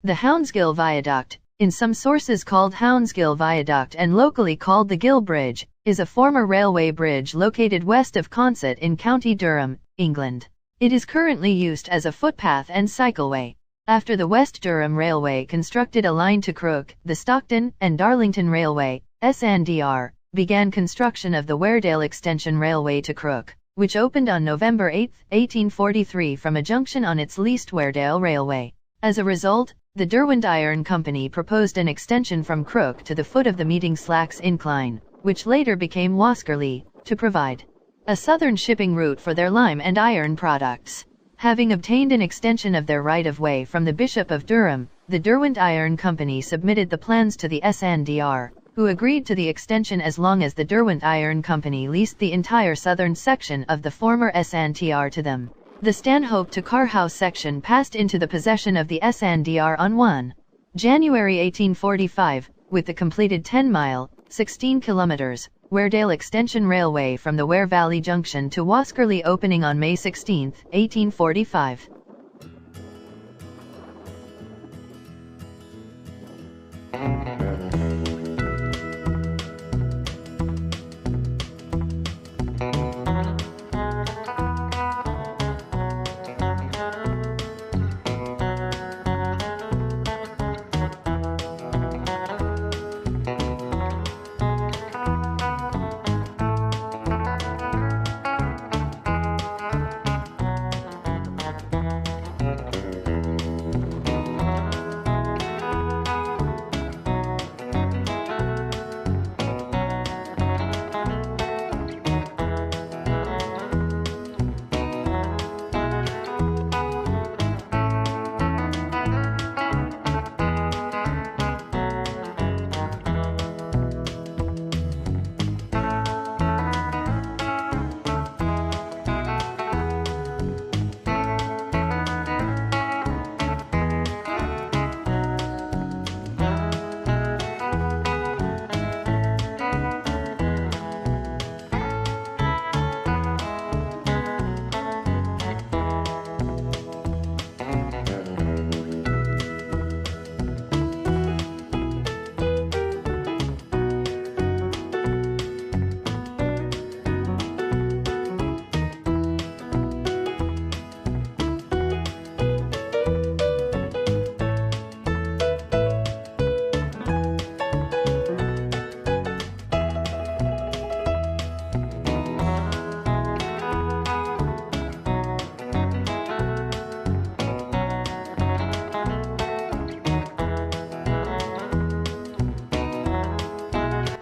The Hownsgill Viaduct, in some sources called Hownsgill Viaduct and locally called the Gill Bridge, is a former railway bridge located west of Consett in County Durham, England. It is currently used as a footpath and cycleway. After the West Durham Railway constructed a line to Crook, the Stockton and Darlington Railway, SNDR, began construction of the Weardale Extension Railway to Crook, which opened on November 8, 1843 from a junction on its leased Weardale Railway. As a result, the Derwent Iron Company proposed an extension from Crook to the foot of the Meeting Slacks Incline, which later became Waskerley, to provide a southern shipping route for their lime and iron products. Having obtained an extension of their right-of-way from the Bishop of Durham, the Derwent Iron Company submitted the plans to the SNDR, who agreed to the extension as long as the Derwent Iron Company leased the entire southern section of the former SNTR to them. The Stanhope to Carhouse section passed into the possession of the SNDR on 1 January 1845, with the completed 10-mile, 16 kilometers, Weardale Extension Railway from the Ware Valley Junction to Waskerley opening on May 16, 1845.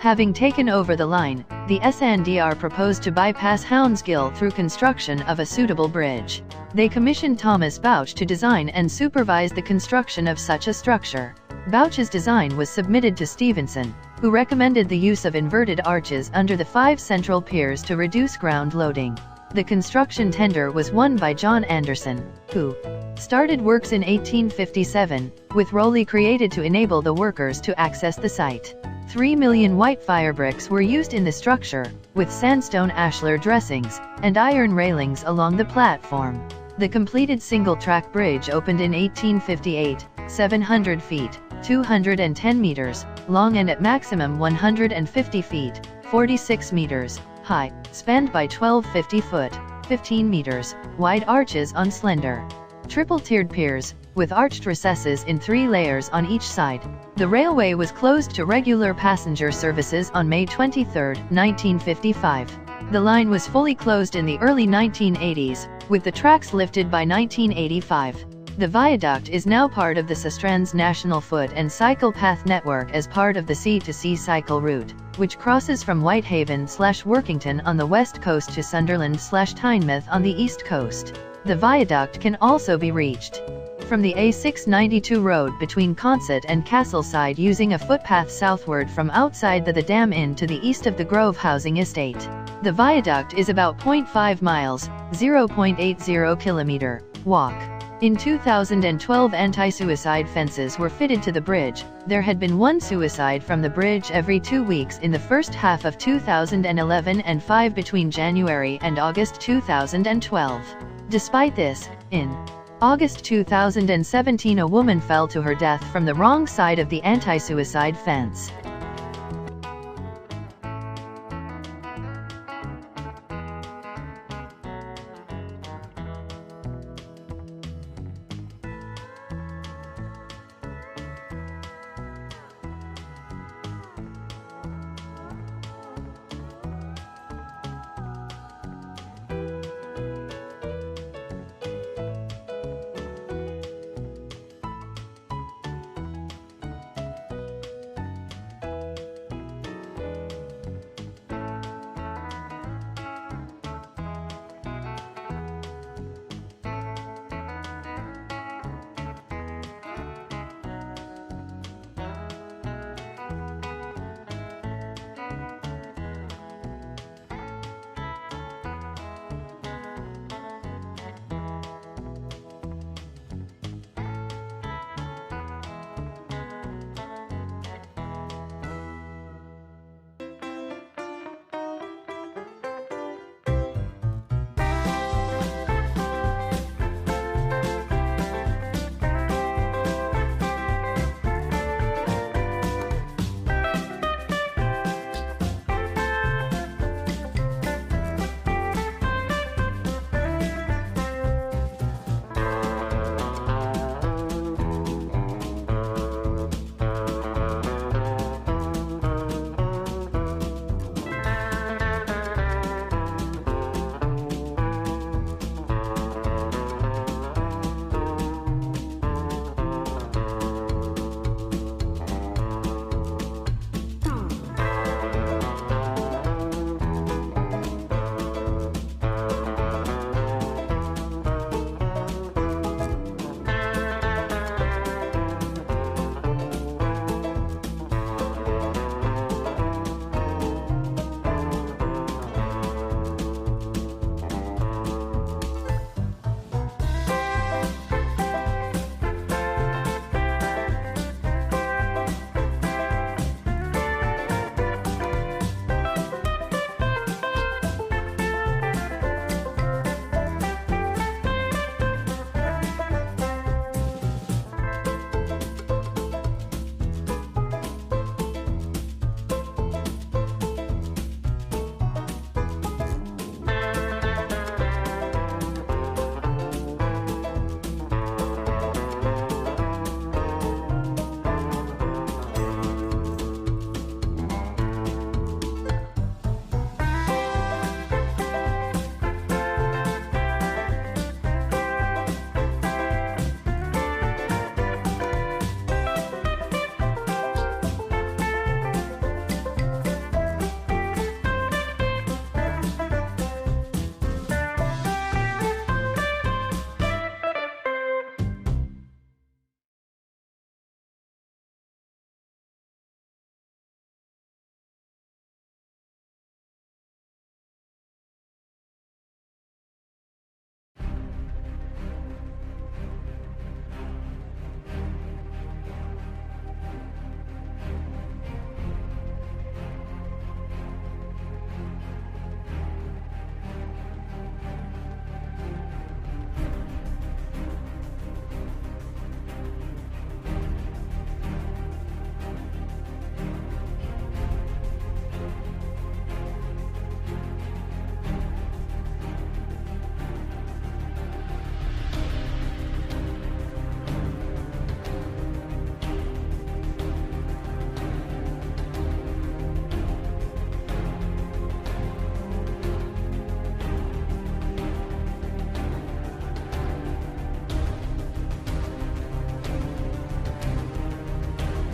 Having taken over the line, the SNDR proposed to bypass Hownsgill through construction of a suitable bridge. They commissioned Thomas Bouch to design and supervise the construction of such a structure. Bouch's design was submitted to Stevenson, who recommended the use of inverted arches under the 5 central piers to reduce ground loading. The construction tender was won by John Anderson, who started works in 1857, with Rowley created to enable the workers to access the site. 3 million white firebricks were used in the structure, with sandstone ashlar dressings, and iron railings along the platform. The completed single-track bridge opened in 1858, 700 feet, 210 meters, long and at maximum 150 feet, 46 meters, high, spanned by 12 50-foot, 15 meters, wide arches on slender, triple-tiered piers, with arched recesses in 3 layers on each side. The railway was closed to regular passenger services on May 23, 1955. The line was fully closed in the early 1980s, with the tracks lifted by 1985. The viaduct is now part of the Sustrans National Foot and Cycle Path Network as part of the Sea-to-Sea cycle route, which crosses from Whitehaven/Workington on the west coast to Sunderland/Tynemouth on the east coast. The viaduct can also be reached from the A692 road between Consett and Castleside using a footpath southward from outside the Dam Inn to the east of the Grove housing estate. The viaduct is about 0.5 miles, 0.80 kilometer, walk. In 2012, anti-suicide fences were fitted to the bridge. There had been 1 suicide from the bridge every 2 weeks in the first half of 2011 and 5 between January and August 2012. Despite this, in August 2017, a woman fell to her death from the wrong side of the anti-suicide fence.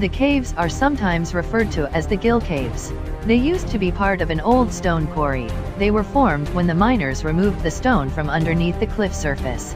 The caves are sometimes referred to as the Gill Caves. They used to be part of an old stone quarry. They were formed when the miners removed the stone from underneath the cliff surface.